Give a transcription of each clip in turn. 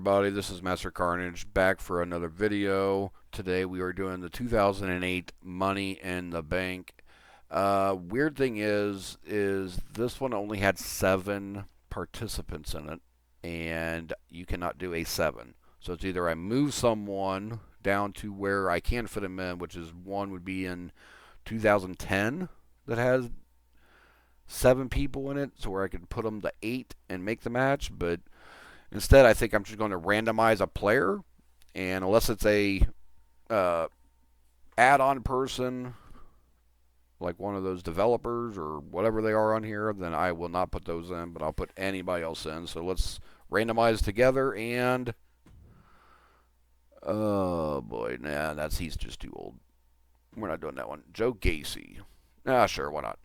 everybody, this is Master Carnage back for another video. Today we are doing the 2008 Money in the Bank. Weird thing is this one only had 7 participants in it, and you cannot do a 7. So it's either I move someone down to where I can fit them in, which is one would be in 2010 that has 7 people in it, so where I could put them to 8 and make the match, but instead, I think I'm just going to randomize a player, and unless it's a add-on person, like one of those developers or whatever they are on here, then I will not put those in, but I'll put anybody else in. So let's randomize together, and oh boy, nah, he's just too old. We're not doing that one. Joe Gacy. Ah, sure, why not?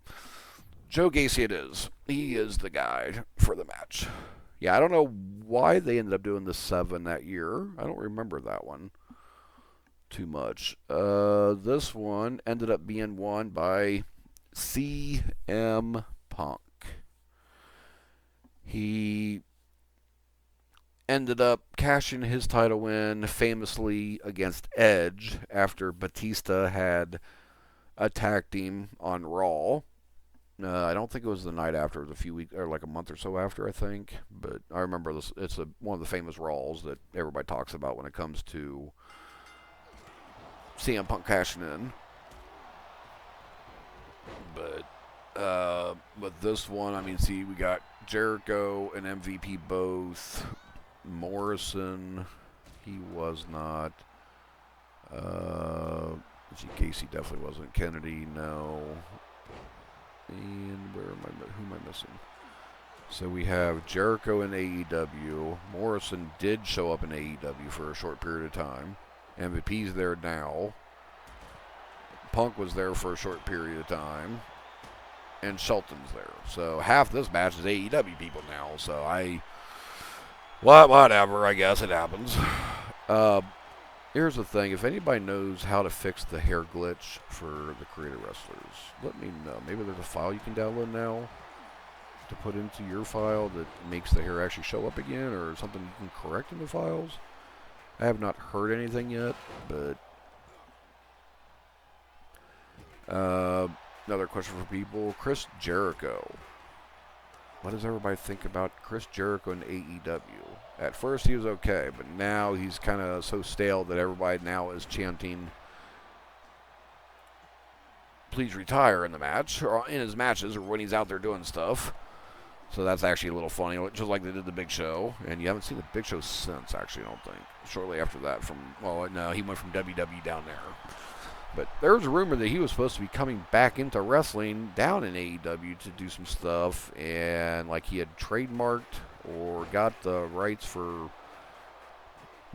Joe Gacy it is. He is the guy for the match. Yeah, I don't know why they ended up doing the 7 that year. I don't remember that one too much. This one ended up being won by CM Punk. He ended up cashing his title win famously against Edge after Batista had attacked him on Raw. I don't think it was the night after. It was a few weeks, or like a month or so after, I think. But I remember this. It's one of the famous Raws that everybody talks about when it comes to CM Punk cashing in. But with this one, I mean, see, we got Jericho and MVP both. Morrison, he was not. Gacy definitely wasn't. Kennedy, no. And who am I missing? So we have Jericho in AEW. Morrison did show up in AEW for a short period of time. MVP's there now. Punk was there for a short period of time. And Shelton's there. So half this match is AEW people now. So whatever, I guess it happens. Here's the thing, if anybody knows how to fix the hair glitch for the creative wrestlers, let me know. Maybe there's a file you can download now to put into your file that makes the hair actually show up again, or something you can correct in the files. I have not heard anything yet, but another question for people. Chris Jericho. What does everybody think about Chris Jericho in AEW? At first he was okay, but now he's kind of so stale that everybody now is chanting, please retire in the match, or in his matches, or when he's out there doing stuff. So that's actually a little funny, just like they did the Big Show. And you haven't seen the Big Show since, actually, I don't think. Shortly after that, no, he went from WWE down there. But there was a rumor that he was supposed to be coming back into wrestling down in AEW to do some stuff, and like he had trademarked or got the rights for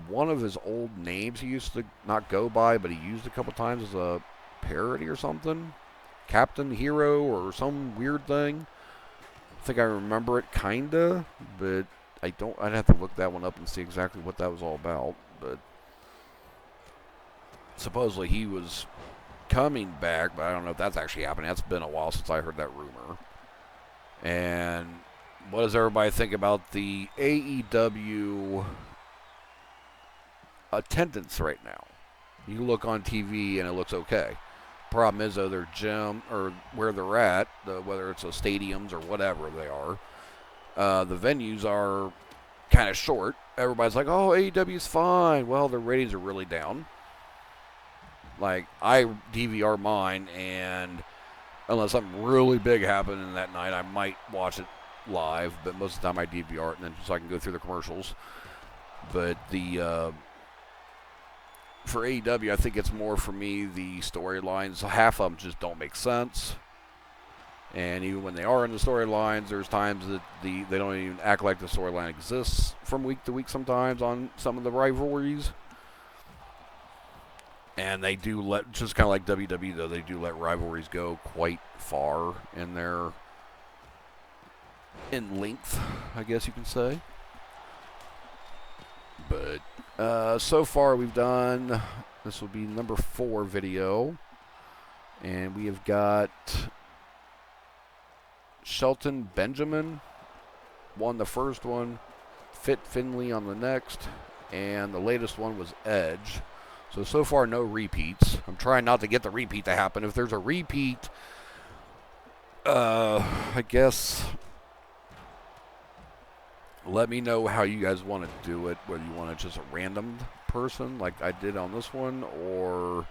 one of his old names he used to not go by, but he used a couple times as a parody or something. Captain Hero or some weird thing. I think I remember it kinda, but I'd have to look that one up and see exactly what that was all about. But supposedly he was coming back, but I don't know if that's actually happening. That's been a while since I heard that rumor. And what does everybody think about the AEW attendance right now? You look on TV and it looks okay. Problem is, though, their gym or where they're at, whether it's a stadiums or whatever they are, the venues are kind of short. Everybody's like, oh, AEW's fine. Well, their ratings are really down. Like, I DVR mine, and unless something really big happened in that night, I might watch it live, but most of the time I DVR it, and then so I can go through the commercials. But for AEW, I think it's more for me the storylines. Half of them just don't make sense, and even when they are in the storylines, there's times that they don't even act like the storyline exists from week to week. Sometimes on some of the rivalries. And they do let, just kind of like WWE, though, they do let rivalries go quite far in length, I guess you can say. But so far we've done, this will be number 4 video. And we have got Shelton Benjamin won the first one. Fit Finley on the next, and the latest one was Edge. So far, no repeats. I'm trying not to get the repeat to happen. If there's a repeat, I guess let me know how you guys want to do it, whether you want it just a random person like I did on this one, or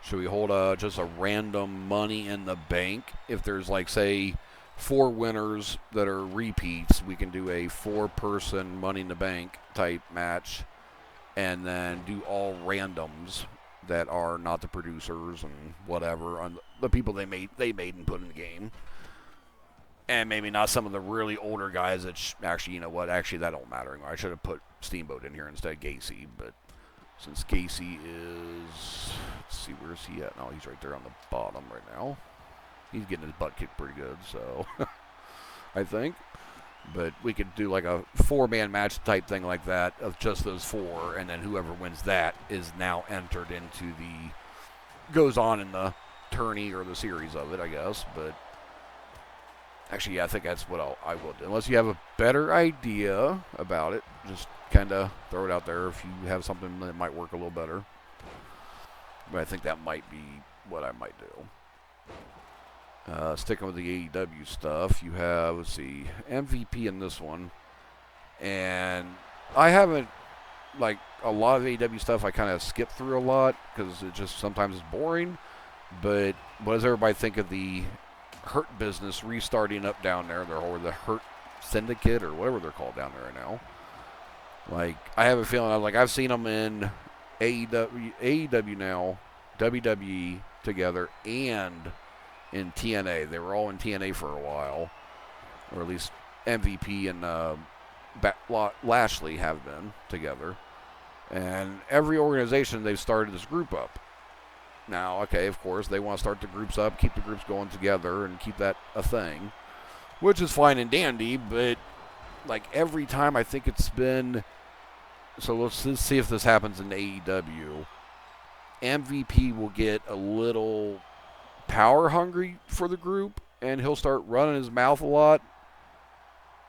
should we hold just a random money in the bank? If there's, like, say, 4 winners that are repeats, we can do a 4-person money in the bank type match, and then do all randoms that are not the producers and whatever, on the people they made and put in the game. And maybe not some of the really older guys that actually, you know what, actually that don't matter anymore. I should have put Steamboat in here instead of Gacy, but since Gacy is, let's see, where's he at? No, he's right there on the bottom right now. He's getting his butt kicked pretty good, so I think. But we could do like a 4-man match type thing like that of just those 4, and then whoever wins that is now entered into goes on in the tourney or the series of it, I guess. But actually, yeah, I think that's what I will do. Unless you have a better idea about it, just kind of throw it out there if you have something that might work a little better. But I think that might be what I might do. Sticking with the AEW stuff, you have, let's see, MVP in this one. And I haven't, like, a lot of AEW stuff I kind of skip through a lot because it just sometimes is boring. But what does everybody think of the Hurt Business restarting up down there, or the Hurt Syndicate, or whatever they're called down there right now? Like, I have a feeling, I've seen them in AEW now, WWE together, and in TNA. They were all in TNA for a while, or at least MVP and Lashley have been together. And every organization, they've started this group up. Now, okay, of course, they want to start the groups up, keep the groups going together, and keep that a thing, which is fine and dandy, but, like, every time I think it's been, so let's see if this happens in AEW, MVP will get a little power hungry for the group, and he'll start running his mouth a lot,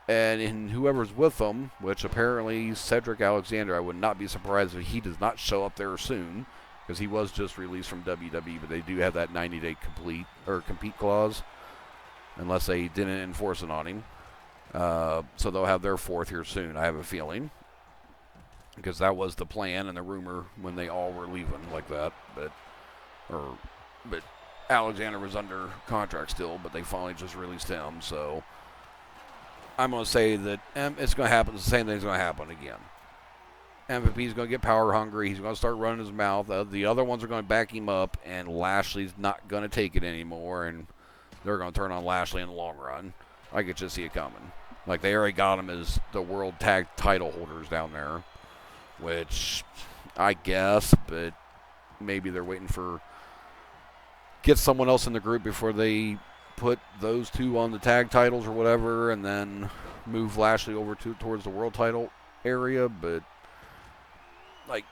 and whoever's with him, which apparently Cedric Alexander, I would not be surprised if he does not show up there soon, because he was just released from WWE, but they do have that 90-day compete clause, unless they didn't enforce it on him. So they'll have their 4th here soon, I have a feeling, because that was the plan and the rumor when they all were leaving like that. But Alexander was under contract still, but they finally just released him. So I'm going to say that it's going to happen. The same thing's going to happen again. MVP's going to get power hungry. He's going to start running his mouth. The other ones are going to back him up, and Lashley's not going to take it anymore, and they're going to turn on Lashley in the long run. I could just see it coming. Like, they already got him as the world tag title holders down there, which I guess, but maybe they're waiting for get someone else in the group before they put those 2 on the tag titles or whatever, and then move Lashley over towards the world title area. But, like,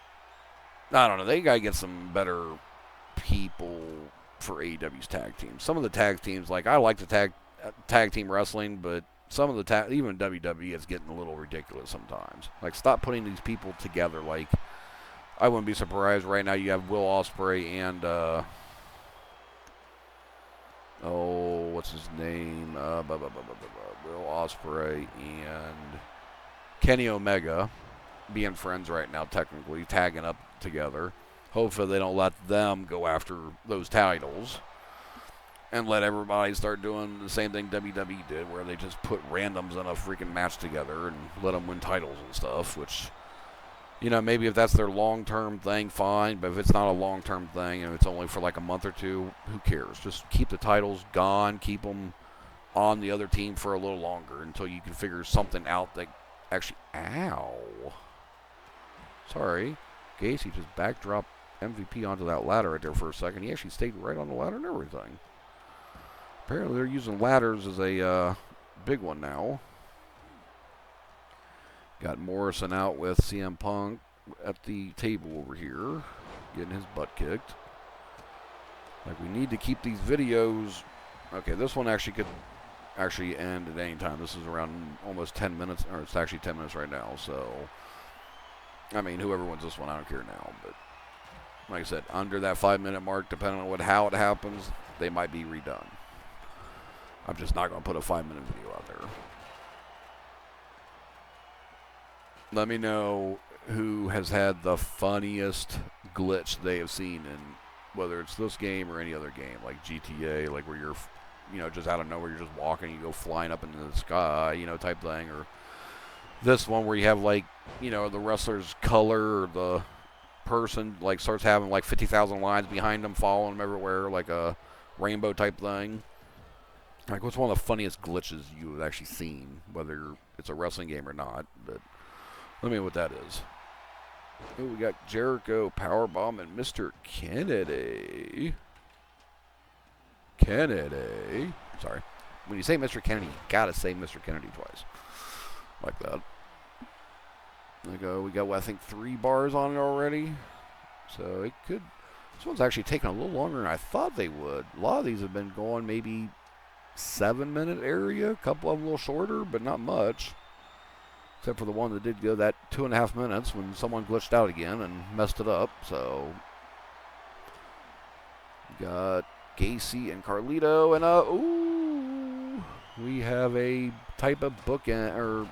I don't know. They got to get some better people for AEW's tag teams. Some of the tag teams, like, I like the tag team wrestling, but some of the even WWE is getting a little ridiculous sometimes. Like, stop putting these people together. Like, I wouldn't be surprised right now you have Will Ospreay and what's his name? Will Ospreay and Kenny Omega being friends right now, technically, tagging up together. Hopefully they don't let them go after those titles and let everybody start doing the same thing WWE did, where they just put randoms in a freaking match together and let them win titles and stuff, which, you know, maybe if that's their long-term thing, fine. But if it's not a long-term thing and it's only for like a month or 2, who cares? Just keep the titles gone. Keep them on the other team for a little longer until you can figure something out that actually... Ow. Sorry. Gacy just backdropped MVP onto that ladder right there for a second. He actually stayed right on the ladder and everything. Apparently they're using ladders as a big one now. Got Morrison out with CM Punk at the table over here, getting his butt kicked. Like, we need to keep these videos. Okay, this one actually could actually end at any time. This is around almost 10 minutes, or it's actually 10 minutes right now. So, I mean, whoever wins this one, I don't care now. But like I said, under that 5-minute mark, depending on how it happens, they might be redone. I'm just not going to put a 5-minute video out there. Let me know who has had the funniest glitch they have seen in, whether it's this game or any other game, like GTA, like where you're, just out of nowhere, you're just walking, you go flying up into the sky, type thing, or this one where you have, like, the wrestler's color or the person, like, starts having, like, 50,000 lines behind them, following them everywhere, like a rainbow type thing. Like, what's one of the funniest glitches you've actually seen, whether it's a wrestling game or not, but let me know what that is. Oh, we got Jericho, Powerbomb, and Mr. Kennedy. Sorry. When you say Mr. Kennedy, you gotta say Mr. Kennedy twice. Like that. We got, I think, 3 bars on it already. So it could... This one's actually taking a little longer than I thought they would. A lot of these have been going maybe 7-minute area. A couple of them a little shorter, but not much. Except for the one that did go that 2.5 minutes when someone glitched out again and messed it up. So, we got Gacy and Carlito, and we have a type of bookend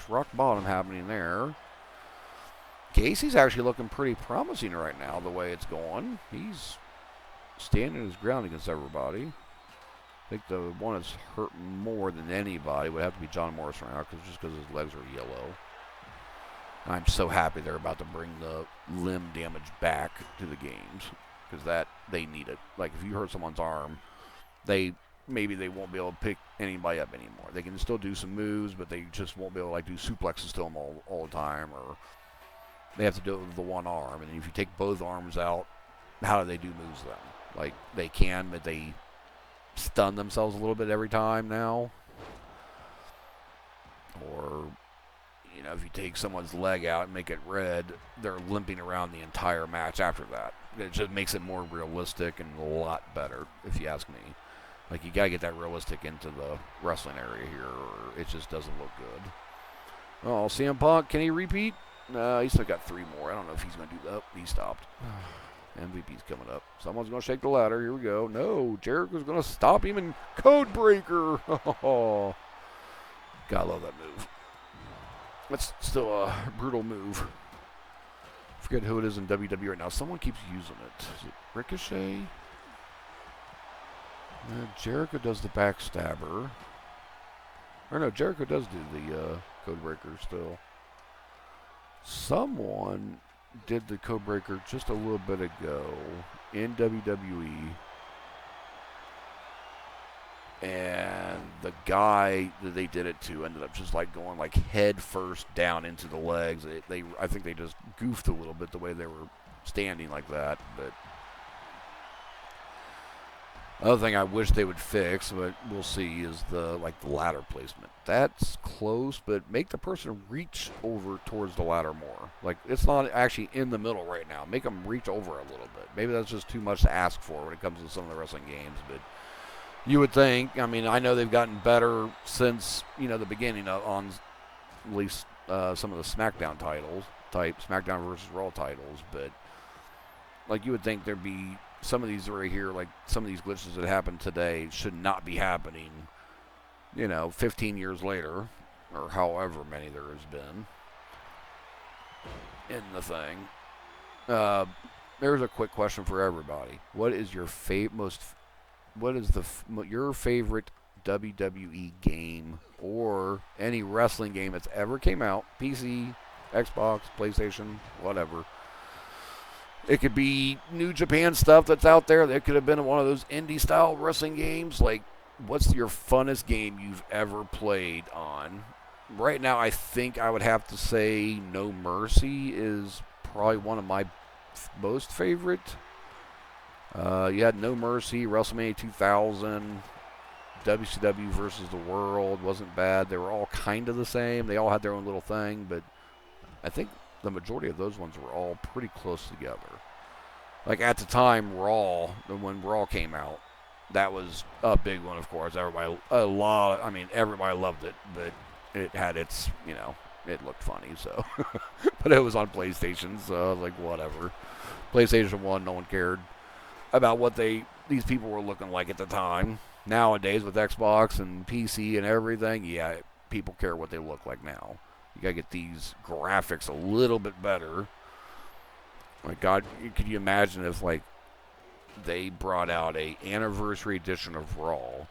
/ rock bottom happening there. Gacy's actually looking pretty promising right now, the way it's going. He's standing his ground against everybody. I think the one that's hurt more than anybody would have to be John Morrison right now, just because his legs are yellow. I'm so happy they're about to bring the limb damage back to the games, because they need it. Like, if you hurt someone's arm, maybe they won't be able to pick anybody up anymore. They can still do some moves, but they just won't be able to, like, do suplexes to them all the time, or they have to do it with the one arm. And if you take both arms out, how do they do moves then? Like, they can, but they stun themselves a little bit every time now. Or, if you take someone's leg out and make it red, they're limping around the entire match after that. It just makes it more realistic and a lot better, if you ask me. Like, you gotta get that realistic into the wrestling area here, or it just doesn't look good. Oh, CM Punk, can he repeat? No, he's still got 3 more. I don't know if he's gonna do that. He stopped. MVP's coming up. Someone's going to shake the ladder. Here we go. No, Jericho's going to stop him in Code Breaker. Oh, gotta love that move. That's still a brutal move. Forget who it is in WWE right now. Someone keeps using it. Is it Ricochet? Jericho does the backstabber. Or no, Jericho does do the Code Breaker still. Someone did the Code Breaker just a little bit ago in WWE, and the guy that they did it to ended up just like going like head first down into the legs. I think they just goofed a little bit the way they were standing like that. But other thing I wish they would fix, but we'll see, is the ladder placement. That's close, but make the person reach over towards the ladder more. Like, it's not actually in the middle right now. Make them reach over a little bit. Maybe that's just too much to ask for when it comes to some of the wrestling games, but you would think. I mean, I know they've gotten better since, the beginning on at least some of the SmackDown SmackDown versus Raw titles, but like, you would think there'd be some of these right here, like some of these glitches that happen today should not be happening, 15 years later, or however many there has been in the thing. There's a quick question for everybody. What is your your favorite WWE game or any wrestling game that's ever came out? PC, Xbox, PlayStation, whatever. It could be New Japan stuff that's out there. It could have been one of those indie-style wrestling games. Like, what's your funnest game you've ever played on? Right now, I think I would have to say No Mercy is probably one of my most favorite. You had No Mercy, WrestleMania 2000, WCW versus the World. Wasn't bad. They were all kind of the same. They all had their own little thing, but I think the majority of those ones were all pretty close together. Like, at the time, when Raw came out, that was a big one, of course. Everybody, I mean, everybody loved it, but it had its, it looked funny, so. But it was on PlayStation, so I was like, whatever. PlayStation 1, no one cared about what these people were looking like at the time. Nowadays, with Xbox and PC and everything, yeah, people care what they look like now. You gotta get these graphics a little bit better. Like, God, could you imagine if, like, they brought out a anniversary edition of Raw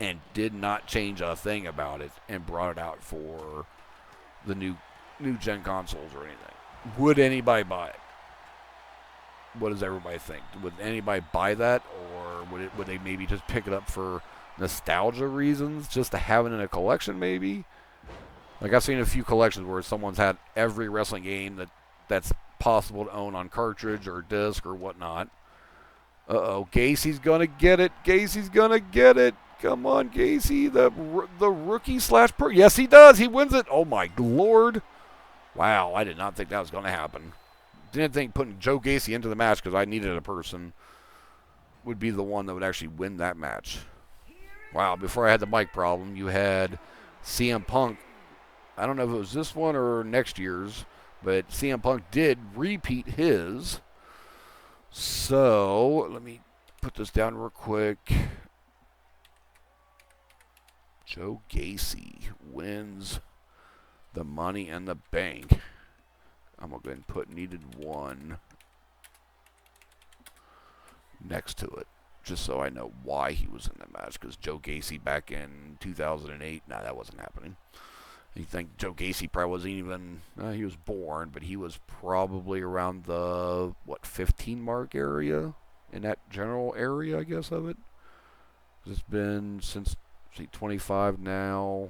and did not change a thing about it and brought it out for the new gen consoles or anything? Would anybody buy it? What does everybody think? Would anybody buy that, or would they maybe just pick it up for nostalgia reasons, just to have it in a collection maybe? Like, I've seen a few collections where someone's had every wrestling game that's possible to own on cartridge or disc or whatnot. Uh-oh, Gacy's going to get it. Gacy's going to get it. Come on, Gacy, the rookie / pro. Yes, he does. He wins it. Oh, my Lord. Wow, I did not think that was going to happen. Didn't think putting Joe Gacy into the match because I needed a person would be the one that would actually win that match. Wow, before I had the mic problem, you had CM Punk. I don't know if it was this one or next year's, but CM Punk did repeat his. So, let me put this down real quick. Joe Gacy wins the Money in the Bank. I'm going to go ahead and put needed one next to it, just so I know why he was in the match. Because Joe Gacy back in 2008, that wasn't happening. You think Joe Gacy probably wasn't even, he was born, but he was probably around the, 15 mark area, in that general area, I guess, of it. It's been since, 25 now.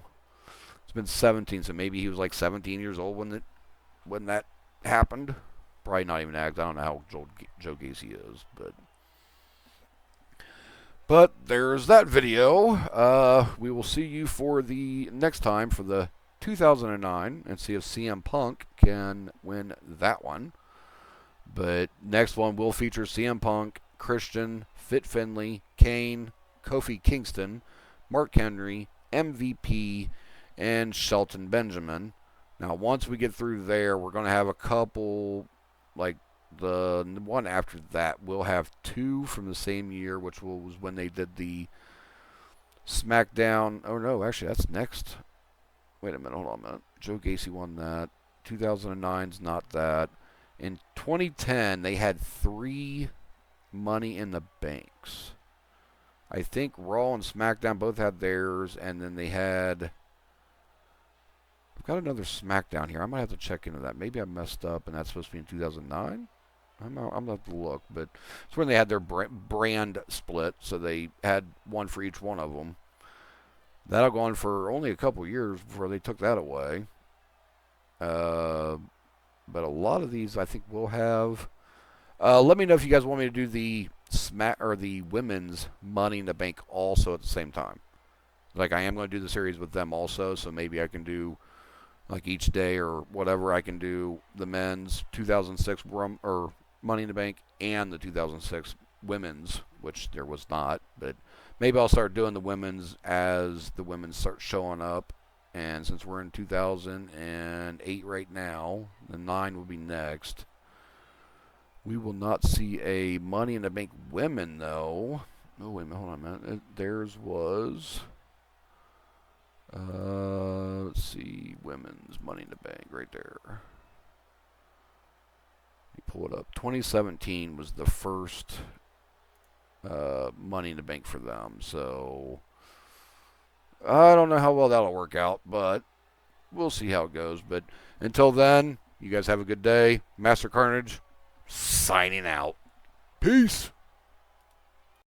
It's been 17, so maybe he was like 17 years old when that happened. Probably not even that. I don't know how old Joe Gacy is, but there's that video. We will see you for the next time for the 2009 and see if CM Punk can win that one. But next one will feature CM Punk, Christian, Fit Finlay, Kane, Kofi Kingston, Mark Henry, MVP, and Shelton Benjamin. Now, once we get through there, we're going to have a couple, like the one after that, we'll have two from the same year, which was when they did the SmackDown. Oh, no, actually, that's next. Wait a minute, hold on a minute. Joe Gacy won that. 2009's not that. In 2010, they had 3 Money in the Banks. I think Raw and SmackDown both had theirs, and then they had... I've got another SmackDown here. I might have to check into that. Maybe I messed up, and that's supposed to be in 2009? I'm going to have to look, but it's when they had their brand split, so they had one for each one of them. That'll go on for only a couple years before they took that away. But a lot of these I think will have... let me know if you guys want me to do the the women's Money in the Bank also at the same time. Like, I am going to do the series with them also, so maybe I can do, like, each day or whatever. I can do the men's 2006 or Money in the Bank and the 2006 women's, which there was not. But maybe I'll start doing the women's as the women start showing up. And since we're in 2008 right now, the 9 will be next. We will not see a Money in the Bank women, though. Oh, wait a minute. Hold on a minute. Theirs was... let's see. Women's Money in the Bank right there. Let me pull it up. 2017 was the first Money in the Bank for them. So, I don't know how well that'll work out, but we'll see how it goes. But until then, you guys have a good day. Master Carnage, signing out. Peace.